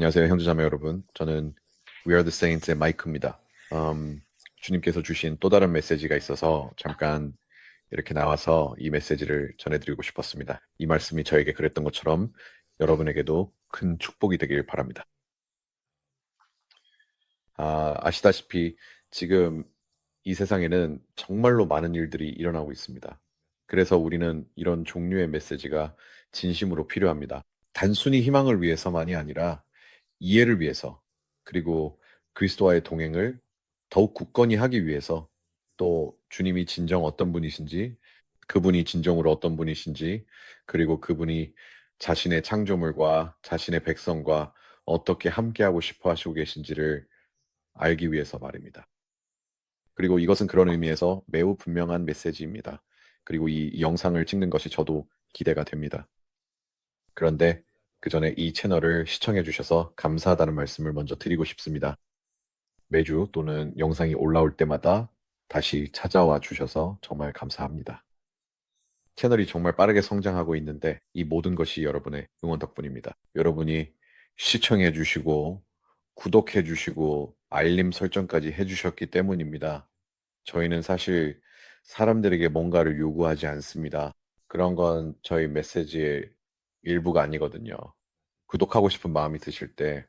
안녕하세요, 형제자매 여러분. 저는 We Are the Saints의 마이크입니다. 주님께서 주신 또 다른 메시지가 있어서 잠깐 이렇게 나와서 이 메시지를 전해드리고 싶었습니다. 이 말씀이 저에게 그랬던 것처럼 여러분에게도 큰 축복이 되길 바랍니다. 아시다시피 지금 이 세상에는 정말로 많은 일들이 일어나고 있습니다. 그래서 우리는 이런 종류의 메시지가 진심으로 필요합니다. 단순히 희망을 위해서만이 아니라 이해를 위해서, 그리고 그리스도와의 동행을 더욱 굳건히 하기 위해서, 또 주님이 진정 어떤 분이신지, 그분이 진정으로 어떤 분이신지, 그리고 그분이 자신의 창조물과 자신의 백성과 어떻게 함께하고 싶어 하시고 계신지를 알기 위해서 말입니다. 그리고 이것은 그런 의미에서 매우 분명한 메시지입니다. 그리고 이 영상을 찍는 것이 저도 기대가 됩니다. 그런데 그 전에 이 채널을 시청해 주셔서 감사하다는 말씀을 먼저 드리고 싶습니다. 매주 또는 영상이 올라올 때마다 다시 찾아와 주셔서 정말 감사합니다. 채널이 정말 빠르게 성장하고 있는데 이 모든 것이 여러분의 응원 덕분입니다. 여러분이 시청해 주시고 구독해 주시고 알림 설정까지 해 주셨기 때문입니다. 저희는 사실 사람들에게 뭔가를 요구하지 않습니다. 그런 건 저희 메시지의 일부가 아니거든요. 구독하고 싶은 마음이 드실 때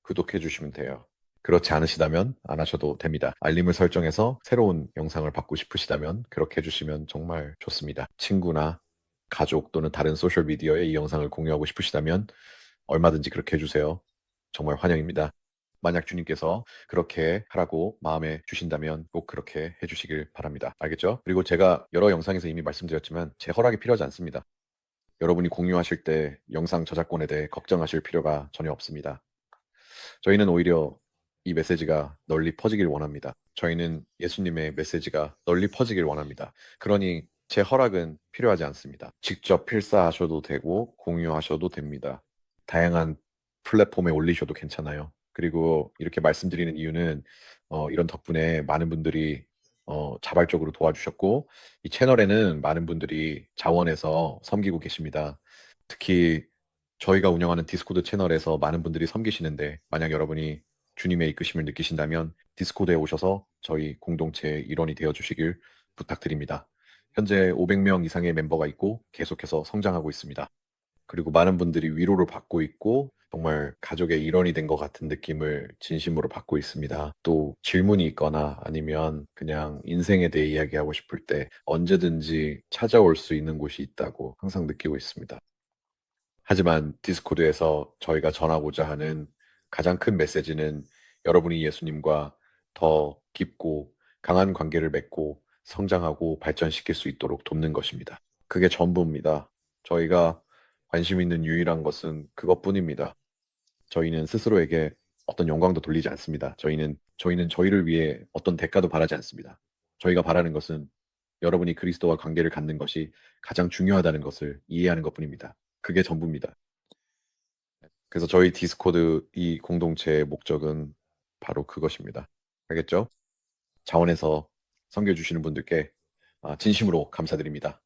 구독해 주시면 돼요. 그렇지 않으시다면 안 하셔도 됩니다. 알림을 설정해서 새로운 영상을 받고 싶으시다면 그렇게 해주시면 정말 좋습니다. 친구나 가족 또는 다른 소셜미디어에 이 영상을 공유하고 싶으시다면 얼마든지 그렇게 해주세요. 정말 환영입니다. 만약 주님께서 그렇게 하라고 마음에 주신다면 꼭 그렇게 해주시길 바랍니다. 알겠죠? 그리고 제가 여러 영상에서 이미 말씀드렸지만 제 허락이 필요하지 않습니다. 여러분이 공유하실 때 영상 저작권에 대해 걱정하실 필요가 전혀 없습니다. 저희는 오히려 이 메시지가 널리 퍼지길 원합니다. 저희는 예수님의 메시지가 널리 퍼지길 원합니다. 그러니 제 허락은 필요하지 않습니다. 직접 필사하셔도 되고 공유하셔도 됩니다. 다양한 플랫폼에 올리셔도 괜찮아요. 그리고 이렇게 말씀드리는 이유는 이런 덕분에 많은 분들이 자발적으로 도와주셨고 이 채널에는 많은 분들이 자원해서 섬기고 계십니다. 특히 저희가 운영하는 디스코드 채널에서 많은 분들이 섬기시는데 만약 여러분이 주님의 이끄심을 느끼신다면 디스코드에 오셔서 저희 공동체의 일원이 되어 주시길 부탁드립니다. 현재 500명 이상의 멤버가 있고 계속해서 성장하고 있습니다. 그리고 많은 분들이 위로를 받고 있고 정말 가족의 일원이 된 것 같은 느낌을 진심으로 받고 있습니다. 또 질문이 있거나 아니면 그냥 인생에 대해 이야기하고 싶을 때 언제든지 찾아올 수 있는 곳이 있다고 항상 느끼고 있습니다. 하지만 디스코드에서 저희가 전하고자 하는 가장 큰 메시지는 여러분이 예수님과 더 깊고 강한 관계를 맺고 성장하고 발전시킬 수 있도록 돕는 것입니다. 그게 전부입니다. 저희가 관심 있는 유일한 것은 그것뿐입니다. 저희는 스스로에게 어떤 영광도 돌리지 않습니다. 저희는 저희를 위해 어떤 대가도 바라지 않습니다. 저희가 바라는 것은 여러분이 그리스도와 관계를 갖는 것이 가장 중요하다는 것을 이해하는 것뿐입니다. 그게 전부입니다. 그래서 저희 디스코드 이 공동체의 목적은 바로 그것입니다. 알겠죠? 자원해서 섬겨주시는 분들께 진심으로 감사드립니다.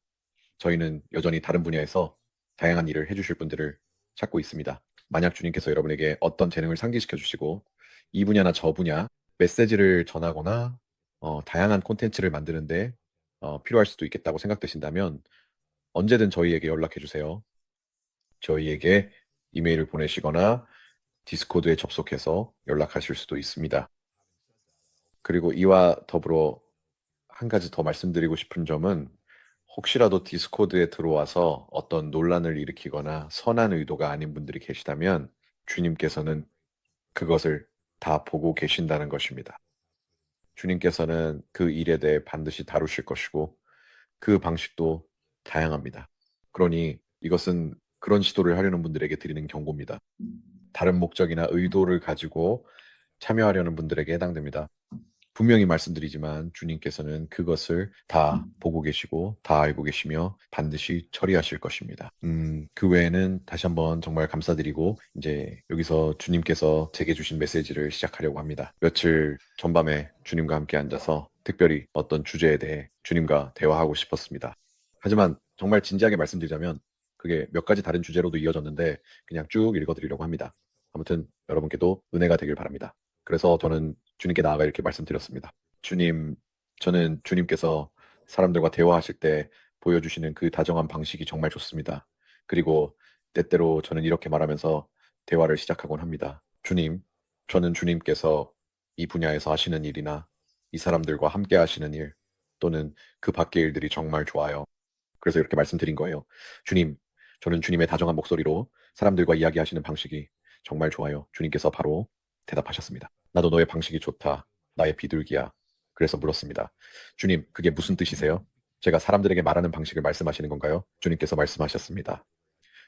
저희는 여전히 다른 분야에서 다양한 일을 해주실 분들을 찾고 있습니다. 만약 주님께서 여러분에게 어떤 재능을 상기시켜 주시고 이 분야나 저 분야 메시지를 전하거나 다양한 콘텐츠를 만드는데 필요할 수도 있겠다고 생각되신다면 언제든 저희에게 연락해 주세요. 저희에게 이메일을 보내시거나 디스코드에 접속해서 연락하실 수도 있습니다. 그리고 이와 더불어 한 가지 더 말씀드리고 싶은 점은 혹시라도 디스코드에 들어와서 어떤 논란을 일으키거나 선한 의도가 아닌 분들이 계시다면 주님께서는 그것을 다 보고 계신다는 것입니다. 주님께서는 그 일에 대해 반드시 다루실 것이고 그 방식도 다양합니다. 그러니 이것은 그런 시도를 하려는 분들에게 드리는 경고입니다. 다른 목적이나 의도를 가지고 참여하려는 분들에게 해당됩니다. 분명히 말씀드리지만 주님께서는 그것을 다 보고 계시고 다 알고 계시며 반드시 처리하실 것입니다. 그 외에는 다시 한번 정말 감사드리고 이제 여기서 주님께서 제게 주신 메시지를 시작하려고 합니다. 며칠 전밤에 주님과 함께 앉아서 특별히 어떤 주제에 대해 주님과 대화하고 싶었습니다. 하지만 정말 진지하게 말씀드리자면 그게 몇 가지 다른 주제로도 이어졌는데 그냥 쭉 읽어드리려고 합니다. 아무튼 여러분께도 은혜가 되길 바랍니다. 그래서 저는 주님께 나아가 이렇게 말씀드렸습니다. 주님, 저는 주님께서 사람들과 대화하실 때 보여주시는 그 다정한 방식이 정말 좋습니다. 그리고 때때로 저는 이렇게 말하면서 대화를 시작하곤 합니다. 주님, 저는 주님께서 이 분야에서 하시는 일이나 이 사람들과 함께 하시는 일 또는 그 밖의 일들이 정말 좋아요. 그래서 이렇게 말씀드린 거예요. 주님, 저는 주님의 다정한 목소리로 사람들과 이야기하시는 방식이 정말 좋아요. 주님께서 바로 대답하셨습니다. 나도 너의 방식이 좋다. 나의 비둘기야. 그래서 물었습니다. 주님, 그게 무슨 뜻이세요? 제가 사람들에게 말하는 방식을 말씀하시는 건가요? 주님께서 말씀하셨습니다.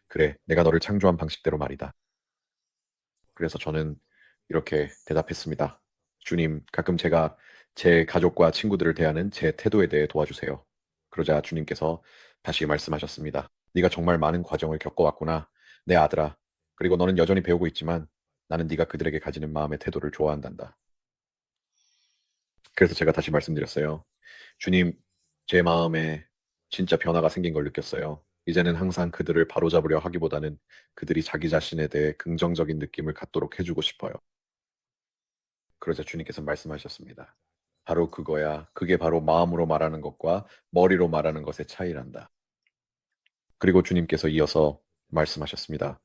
그래, 내가 너를 창조한 방식대로 말이다. 그래서 저는 이렇게 대답했습니다. 주님, 가끔 제가 제 가족과 친구들을 대하는 제 태도에 대해 도와주세요. 그러자 주님께서 다시 말씀하셨습니다. 네가 정말 많은 과정을 겪어왔구나, 내 아들아. 그리고 너는 여전히 배우고 있지만 나는 네가 그들에게 가지는 마음의 태도를 좋아한단다. 그래서 제가 다시 말씀드렸어요. 주님, 제 마음에 진짜 변화가 생긴 걸 느꼈어요. 이제는 항상 그들을 바로잡으려 하기보다는 그들이 자기 자신에 대해 긍정적인 느낌을 갖도록 해주고 싶어요. 그러자 주님께서 말씀하셨습니다. 바로 그거야. 그게 바로 마음으로 말하는 것과 머리로 말하는 것의 차이란다. 그리고 주님께서 이어서 말씀하셨습니다.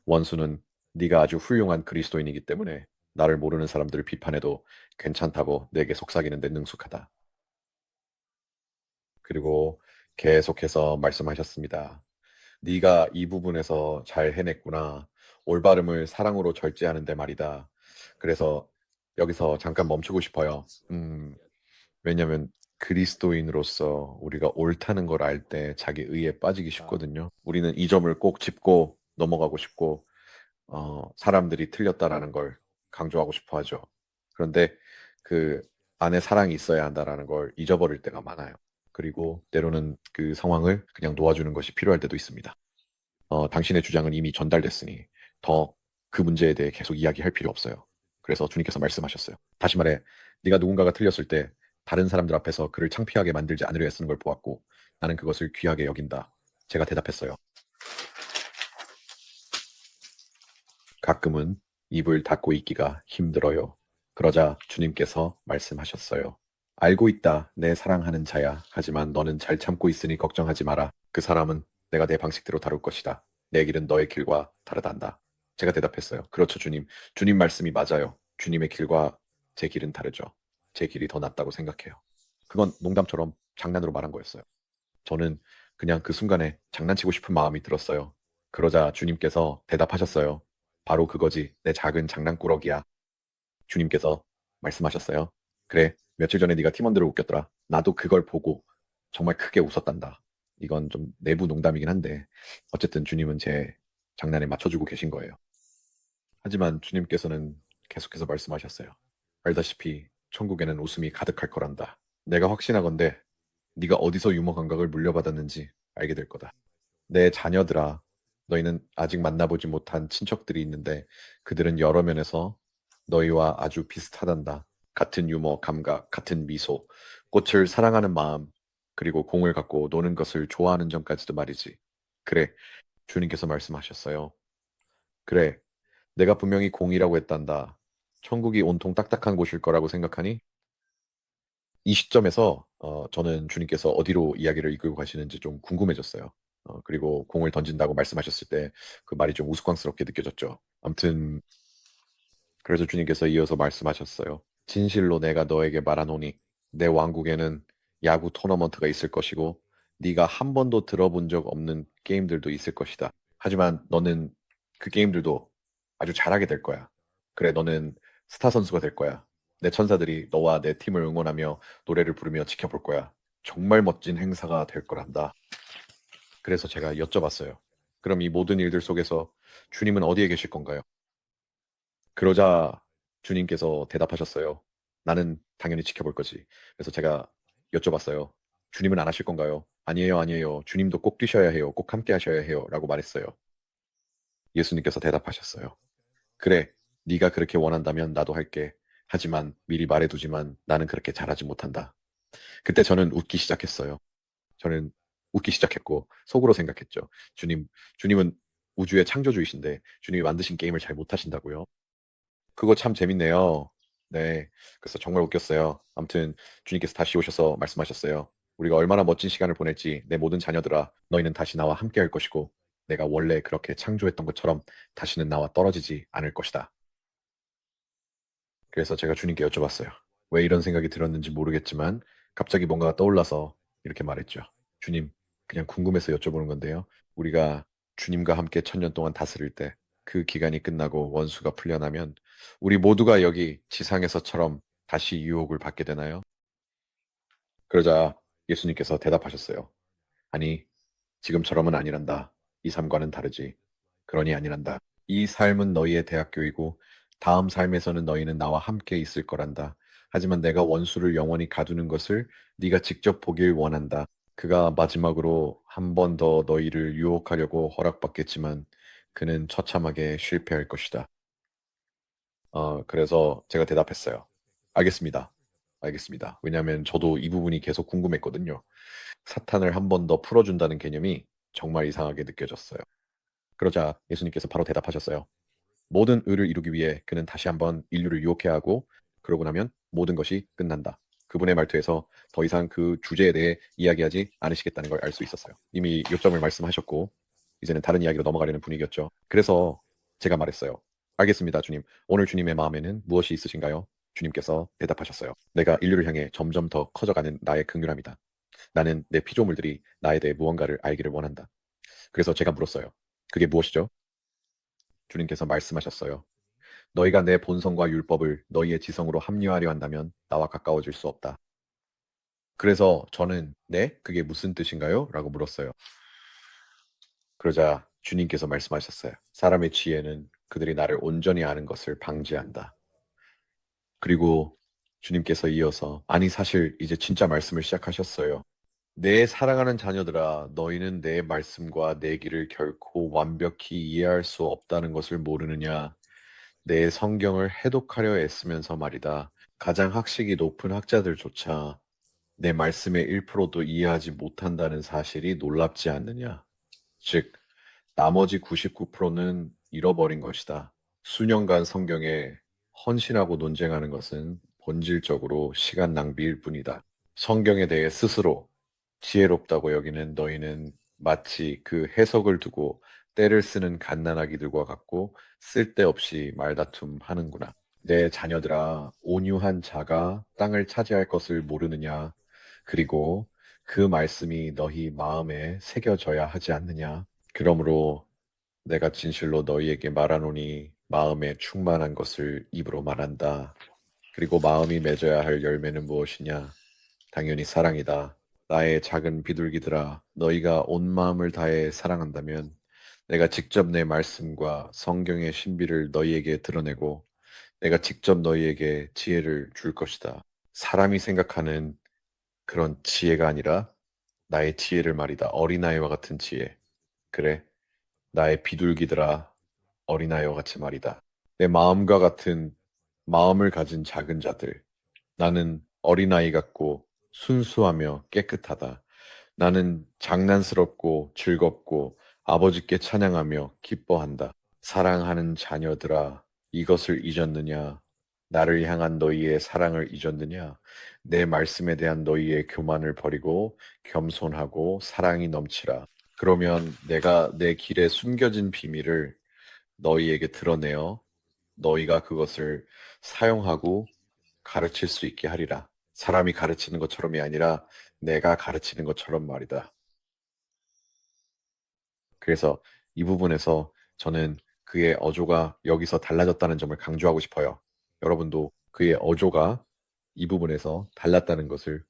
원수는 네가 아주 훌륭한 그리스도인이기 때문에 나를 모르는 사람들을 비판해도 괜찮다고 내게 속삭이는 데 능숙하다. 그리고 계속해서 말씀하셨습니다. 네가 이 부분에서 잘 해냈구나. 올바름을 사랑으로 절제하는데 말이다. 그래서 여기서 잠깐 멈추고 싶어요. 왜냐면 그리스도인으로서 우리가 옳다는 걸 알 때 자기 의에 빠지기 쉽거든요. 우리는 이 점을 꼭 짚고 넘어가고 싶고, 사람들이 틀렸다라는 걸 강조하고 싶어 하죠. 그런데 그 안에 사랑이 있어야 한다라는 걸 잊어버릴 때가 많아요. 그리고 때로는 그 상황을 그냥 놓아주는 것이 필요할 때도 있습니다. 당신의 주장은 이미 전달됐으니 더 그 문제에 대해 계속 이야기할 필요 없어요. 그래서 주님께서 말씀하셨어요. 다시 말해, 네가 누군가가 틀렸을 때 다른 사람들 앞에서 그를 창피하게 만들지 않으려 애쓰는 걸 보았고 나는 그것을 귀하게 여긴다. 제가 대답했어요. 가끔은 입을 닫고 있기가 힘들어요. 그러자 주님께서 말씀하셨어요. 알고 있다, 내 사랑하는 자야. 하지만 너는 잘 참고 있으니 걱정하지 마라. 그 사람은 내가 내 방식대로 다룰 것이다. 내 길은 너의 길과 다르단다. 제가 대답했어요. 그렇죠, 주님. 주님 말씀이 맞아요. 주님의 길과 제 길은 다르죠. 제 길이 더 낫다고 생각해요. 그건 농담처럼 장난으로 말한 거였어요. 저는 그냥 그 순간에 장난치고 싶은 마음이 들었어요. 그러자 주님께서 대답하셨어요. 바로 그거지, 내 작은 장난꾸러기야. 주님께서 말씀하셨어요. 그래, 며칠 전에 네가 팀원들을 웃겼더라. 나도 그걸 보고 정말 크게 웃었단다. 이건 좀 내부 농담이긴 한데 어쨌든 주님은 제 장난에 맞춰주고 계신 거예요. 하지만 주님께서는 계속해서 말씀하셨어요. 알다시피 천국에는 웃음이 가득할 거란다. 내가 확신하건대 네가 어디서 유머 감각을 물려받았는지 알게 될 거다. 내 자녀들아, 너희는 아직 만나보지 못한 친척들이 있는데 그들은 여러 면에서 너희와 아주 비슷하단다. 같은 유머 감각, 같은 미소, 꽃을 사랑하는 마음, 그리고 공을 갖고 노는 것을 좋아하는 점까지도 말이지. 그래, 주님께서 말씀하셨어요. 그래, 내가 분명히 공이라고 했단다. 천국이 온통 딱딱한 곳일 거라고 생각하니? 이 시점에서 저는 주님께서 어디로 이야기를 이끌고 가시는지 좀 궁금해졌어요. 그리고 공을 던진다고 말씀하셨을 때 그 말이 좀 우스꽝스럽게 느껴졌죠. 아무튼 그래서 주님께서 이어서 말씀하셨어요. 진실로 내가 너에게 말하노니 내 왕국에는 야구 토너먼트가 있을 것이고 네가 한 번도 들어본 적 없는 게임들도 있을 것이다. 하지만 너는 그 게임들도 아주 잘하게 될 거야. 그래, 너는 스타 선수가 될 거야. 내 천사들이 너와 내 팀을 응원하며 노래를 부르며 지켜볼 거야. 정말 멋진 행사가 될 거란다. 그래서 제가 여쭤봤어요. 그럼 이 모든 일들 속에서 주님은 어디에 계실 건가요? 그러자 주님께서 대답하셨어요. 나는 당연히 지켜볼 거지. 그래서 제가 여쭤봤어요. 주님은 안 하실 건가요? 아니에요, 아니에요. 주님도 꼭 뛰셔야 해요. 꼭 함께 하셔야 해요. 라고 말했어요. 예수님께서 대답하셨어요. 그래, 네가 그렇게 원한다면 나도 할게. 하지만 미리 말해두지만 나는 그렇게 잘하지 못한다. 그때 저는 웃기 시작했어요. 저는 웃기 시작했고 속으로 생각했죠. 주님은 우주의 창조주이신데 주님이 만드신 게임을 잘 못하신다고요? 그거 참 재밌네요. 네. 그래서 정말 웃겼어요. 아무튼 주님께서 다시 오셔서 말씀하셨어요. 우리가 얼마나 멋진 시간을 보낼지 내 모든 자녀들아 너희는 다시 나와 함께할 것이고 내가 원래 그렇게 창조했던 것처럼 다시는 나와 떨어지지 않을 것이다. 그래서 제가 주님께 여쭤봤어요. 왜 이런 생각이 들었는지 모르겠지만 갑자기 뭔가가 떠올라서 이렇게 말했죠. 주님, 그냥 궁금해서 여쭤보는 건데요. 우리가 주님과 함께 1000년 동안 다스릴 때 그 기간이 끝나고 원수가 풀려나면 우리 모두가 여기 지상에서처럼 다시 유혹을 받게 되나요? 그러자 예수님께서 대답하셨어요. 아니, 지금처럼은 아니란다. 이 삶과는 다르지. 그러니 아니란다. 이 삶은 너희의 대학교이고 다음 삶에서는 너희는 나와 함께 있을 거란다. 하지만 내가 원수를 영원히 가두는 것을 네가 직접 보길 원한다. 그가 마지막으로 한 번 더 너희를 유혹하려고 허락받겠지만 그는 처참하게 실패할 것이다. 그래서 제가 대답했어요. 알겠습니다. 알겠습니다. 왜냐하면 저도 이 부분이 계속 궁금했거든요. 사탄을 한 번 더 풀어준다는 개념이 정말 이상하게 느껴졌어요. 그러자 예수님께서 바로 대답하셨어요. 모든 의를 이루기 위해 그는 다시 한번 인류를 유혹해야 하고 그러고 나면 모든 것이 끝난다. 그분의 말투에서 더 이상 그 주제에 대해 이야기하지 않으시겠다는 걸 알 수 있었어요. 이미 요점을 말씀하셨고 이제는 다른 이야기로 넘어가려는 분위기였죠. 그래서 제가 말했어요. 알겠습니다, 주님. 오늘 주님의 마음에는 무엇이 있으신가요? 주님께서 대답하셨어요. 내가 인류를 향해 점점 더 커져가는 나의 긍휼함이다. 나는 내 피조물들이 나에 대해 무언가를 알기를 원한다. 그래서 제가 물었어요. 그게 무엇이죠? 주님께서 말씀하셨어요. 너희가 내 본성과 율법을 너희의 지성으로 합리화하려 한다면 나와 가까워질 수 없다. 그래서 저는 네? 그게 무슨 뜻인가요? 라고 물었어요. 그러자 주님께서 말씀하셨어요. 사람의 지혜는 그들이 나를 온전히 아는 것을 방지한다. 그리고 주님께서 이어서 아니 사실 이제 진짜 말씀을 시작하셨어요. 내 사랑하는 자녀들아, 너희는 내 말씀과 내 길을 결코 완벽히 이해할 수 없다는 것을 모르느냐? 내 성경을 해독하려 애쓰면서 말이다. 가장 학식이 높은 학자들조차 내 말씀의 1%도 이해하지 못한다는 사실이 놀랍지 않느냐? 즉, 나머지 99%는 잃어버린 것이다. 수년간 성경에 헌신하고 논쟁하는 것은 본질적으로 시간 낭비일 뿐이다. 성경에 대해 스스로 지혜롭다고 여기는 너희는 마치 그 해석을 두고 때를 쓰는 갓난아기들과 같고 쓸데없이 말다툼하는구나. 내 자녀들아, 온유한 자가 땅을 차지할 것을 모르느냐? 그리고 그 말씀이 너희 마음에 새겨져야 하지 않느냐? 그러므로 내가 진실로 너희에게 말하노니 마음에 충만한 것을 입으로 말한다. 그리고 마음이 맺어야 할 열매는 무엇이냐? 당연히 사랑이다. 나의 작은 비둘기들아, 너희가 온 마음을 다해 사랑한다면 내가 직접 내 말씀과 성경의 신비를 너희에게 드러내고 내가 직접 너희에게 지혜를 줄 것이다. 사람이 생각하는 그런 지혜가 아니라 나의 지혜를 말이다. 어린아이와 같은 지혜. 그래, 나의 비둘기들아, 어린아이와 같이 말이다. 내 마음과 같은 마음을 가진 작은 자들. 나는 어린아이 같고 순수하며 깨끗하다. 나는 장난스럽고 즐겁고 아버지께 찬양하며 기뻐한다. 사랑하는 자녀들아, 이것을 잊었느냐? 나를 향한 너희의 사랑을 잊었느냐? 내 말씀에 대한 너희의 교만을 버리고 겸손하고 사랑이 넘치라. 그러면 내가 내 길에 숨겨진 비밀을 너희에게 드러내어 너희가 그것을 사용하고 가르칠 수 있게 하리라. 사람이 가르치는 것처럼이 아니라 내가 가르치는 것처럼 말이다. 그래서 이 부분에서 저는 그의 어조가 여기서 달라졌다는 점을 강조하고 싶어요. 여러분도 그의 어조가 이 부분에서 달랐다는 것을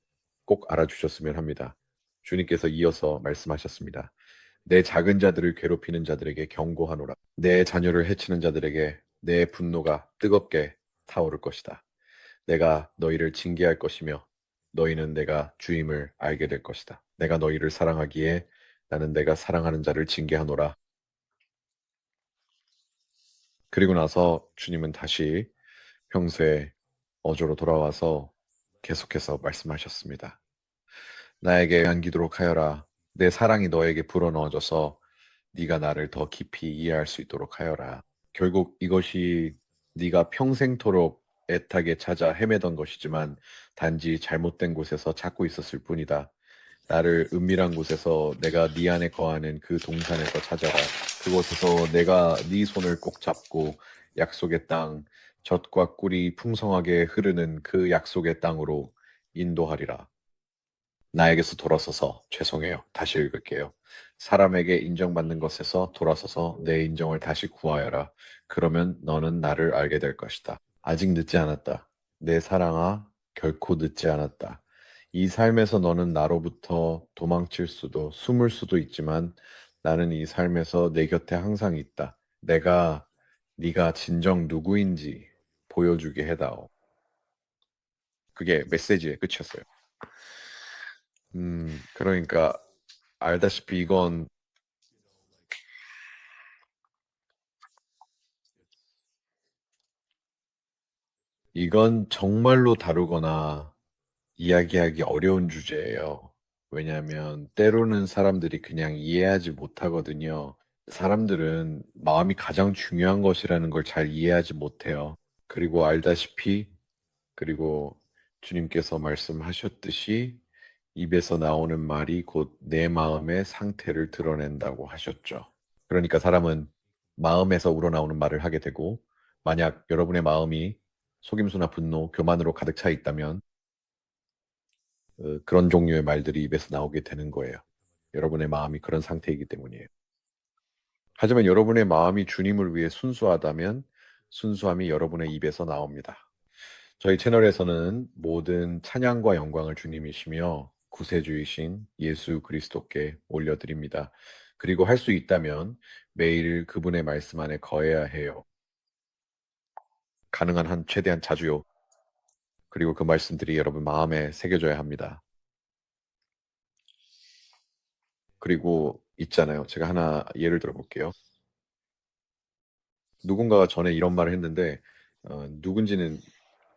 꼭 알아주셨으면 합니다. 주님께서 이어서 말씀하셨습니다. 내 작은 자들을 괴롭히는 자들에게 경고하노라. 내 자녀를 해치는 자들에게 내 분노가 뜨겁게 타오를 것이다. 내가 너희를 징계할 것이며 너희는 내가 주임을 알게 될 것이다. 내가 너희를 사랑하기에 나는 내가 사랑하는 자를 징계하노라. 그리고 나서 주님은 다시 평소의 어조로 돌아와서 계속해서 말씀하셨습니다. 나에게 안기도록 하여라. 내 사랑이 너에게 불어넣어져서 네가 나를 더 깊이 이해할 수 있도록 하여라. 결국 이것이 네가 평생토록 애타게 찾아 헤매던 것이지만 단지 잘못된 곳에서 찾고 있었을 뿐이다. 나를 은밀한 곳에서 내가 네 안에 거하는 그 동산에서 찾아라. 그곳에서 내가 네 손을 꼭 잡고 약속의 땅, 젖과 꿀이 풍성하게 흐르는 그 약속의 땅으로 인도하리라. 나에게서 돌아서서 죄송해요. 다시 읽을게요. 사람에게 인정받는 것에서 돌아서서 내 인정을 다시 구하여라. 그러면 너는 나를 알게 될 것이다. 아직 늦지 않았다. 내 사랑아, 결코 늦지 않았다. 이 삶에서 너는 나로부터 도망칠 수도, 숨을 수도 있지만 나는 이 삶에서 내 곁에 항상 있다. 내가 네가 진정 누구인지 보여주게 해다오. 그게 메시지의 끝이었어요. 그러니까 알다시피 이건 정말로 다루거나 이야기하기 어려운 주제예요. 왜냐하면 때로는 사람들이 그냥 이해하지 못하거든요. 사람들은 마음이 가장 중요한 것이라는 걸 잘 이해하지 못해요. 그리고 알다시피, 그리고 주님께서 말씀하셨듯이 입에서 나오는 말이 곧 내 마음의 상태를 드러낸다고 하셨죠. 그러니까 사람은 마음에서 우러나오는 말을 하게 되고, 만약 여러분의 마음이 속임수나 분노, 교만으로 가득 차 있다면 그런 종류의 말들이 입에서 나오게 되는 거예요. 여러분의 마음이 그런 상태이기 때문이에요. 하지만 여러분의 마음이 주님을 위해 순수하다면 순수함이 여러분의 입에서 나옵니다. 저희 채널에서는 모든 찬양과 영광을 주님이시며 구세주이신 예수 그리스도께 올려드립니다. 그리고 할 수 있다면 매일 그분의 말씀 안에 거해야 해요. 가능한 한 최대한 자주요. 그리고 그 말씀들이 여러분 마음에 새겨져야 합니다. 그리고 있잖아요. 제가 하나 예를 들어 볼게요. 누군가가 전에 이런 말을 했는데 누군지는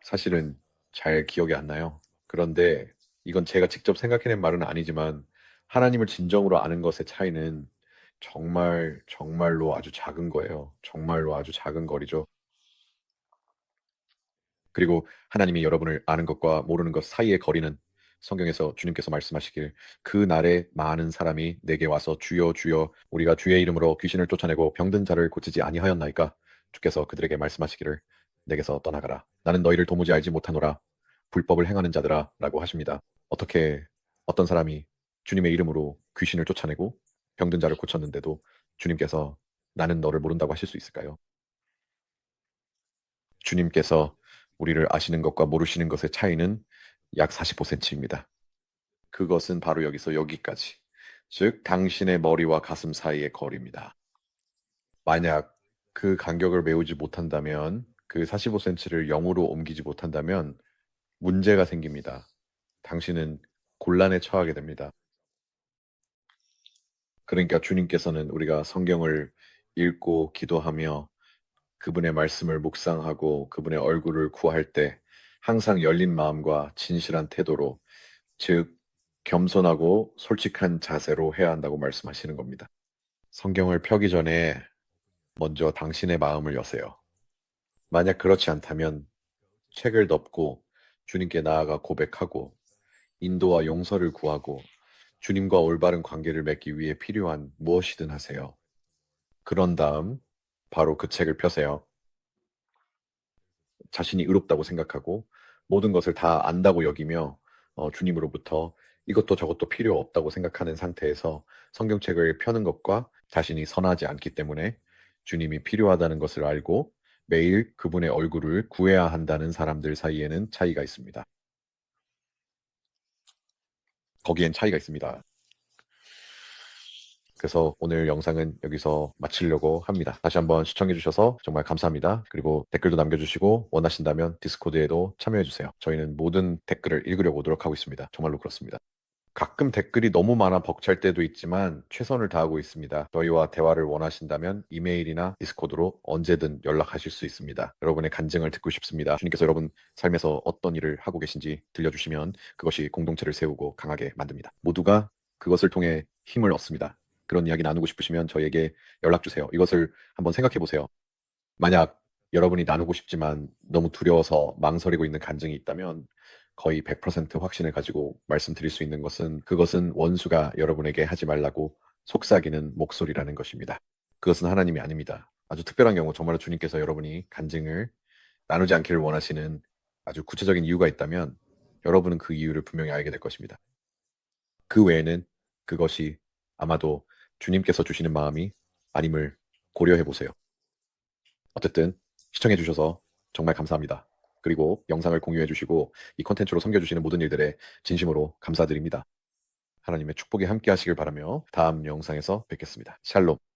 사실은 잘 기억이 안 나요. 그런데 이건 제가 직접 생각해낸 말은 아니지만 하나님을 진정으로 아는 것의 차이는 정말로 아주 작은 거예요. 정말로 아주 작은 거리죠. 그리고 하나님이 여러분을 아는 것과 모르는 것 사이의 거리는 성경에서 주님께서 말씀하시길 그 날에 많은 사람이 내게 와서 주여 주여 우리가 주의 이름으로 귀신을 쫓아내고 병든 자를 고치지 아니하였나이까 주께서 그들에게 말씀하시기를 내게서 떠나가라 나는 너희를 도무지 알지 못하노라 불법을 행하는 자들아 라고 하십니다. 어떻게 어떤 사람이 주님의 이름으로 귀신을 쫓아내고 병든 자를 고쳤는데도 주님께서 나는 너를 모른다고 하실 수 있을까요? 주님께서 우리를 아시는 것과 모르시는 것의 차이는 약 45cm입니다. 그것은 바로 여기서 여기까지. 즉, 당신의 머리와 가슴 사이의 거리입니다. 만약 그 간격을 메우지 못한다면, 그 45cm를 0으로 옮기지 못한다면 문제가 생깁니다. 당신은 곤란에 처하게 됩니다. 그러니까 주님께서는 우리가 성경을 읽고 기도하며 그분의 말씀을 묵상하고 그분의 얼굴을 구할 때 항상 열린 마음과 진실한 태도로, 즉, 겸손하고 솔직한 자세로 해야 한다고 말씀하시는 겁니다. 성경을 펴기 전에 먼저 당신의 마음을 여세요. 만약 그렇지 않다면 책을 덮고 주님께 나아가 고백하고 인도와 용서를 구하고 주님과 올바른 관계를 맺기 위해 필요한 무엇이든 하세요. 그런 다음 바로 그 책을 펴세요. 자신이 의롭다고 생각하고 모든 것을 다 안다고 여기며 주님으로부터 이것도 저것도 필요 없다고 생각하는 상태에서 성경책을 펴는 것과 자신이 선하지 않기 때문에 주님이 필요하다는 것을 알고 매일 그분의 얼굴을 구해야 한다는 사람들 사이에는 차이가 있습니다. 거기엔 차이가 있습니다. 그래서 오늘 영상은 여기서 마치려고 합니다. 다시 한번 시청해주셔서 정말 감사합니다. 그리고 댓글도 남겨주시고 원하신다면 디스코드에도 참여해주세요. 저희는 모든 댓글을 읽으려고 노력하고 있습니다. 정말로 그렇습니다. 가끔 댓글이 너무 많아 벅찰 때도 있지만 최선을 다하고 있습니다. 저희와 대화를 원하신다면 이메일이나 디스코드로 언제든 연락하실 수 있습니다. 여러분의 간증을 듣고 싶습니다. 주님께서 여러분 삶에서 어떤 일을 하고 계신지 들려주시면 그것이 공동체를 세우고 강하게 만듭니다. 모두가 그것을 통해 힘을 얻습니다. 그런 이야기 나누고 싶으시면 저에게 연락 주세요. 이것을 한번 생각해 보세요. 만약 여러분이 나누고 싶지만 너무 두려워서 망설이고 있는 간증이 있다면 거의 100% 확신을 가지고 말씀드릴 수 있는 것은 그것은 원수가 여러분에게 하지 말라고 속삭이는 목소리라는 것입니다. 그것은 하나님이 아닙니다. 아주 특별한 경우 정말로 주님께서 여러분이 간증을 나누지 않기를 원하시는 아주 구체적인 이유가 있다면 여러분은 그 이유를 분명히 알게 될 것입니다. 그 외에는 그것이 아마도 주님께서 주시는 마음이 아님을 고려해 보세요. 어쨌든 시청해 주셔서 정말 감사합니다. 그리고 영상을 공유해 주시고 이 콘텐츠로 섬겨주시는 모든 일들에 진심으로 감사드립니다. 하나님의 축복이 함께 하시길 바라며 다음 영상에서 뵙겠습니다. 샬롬.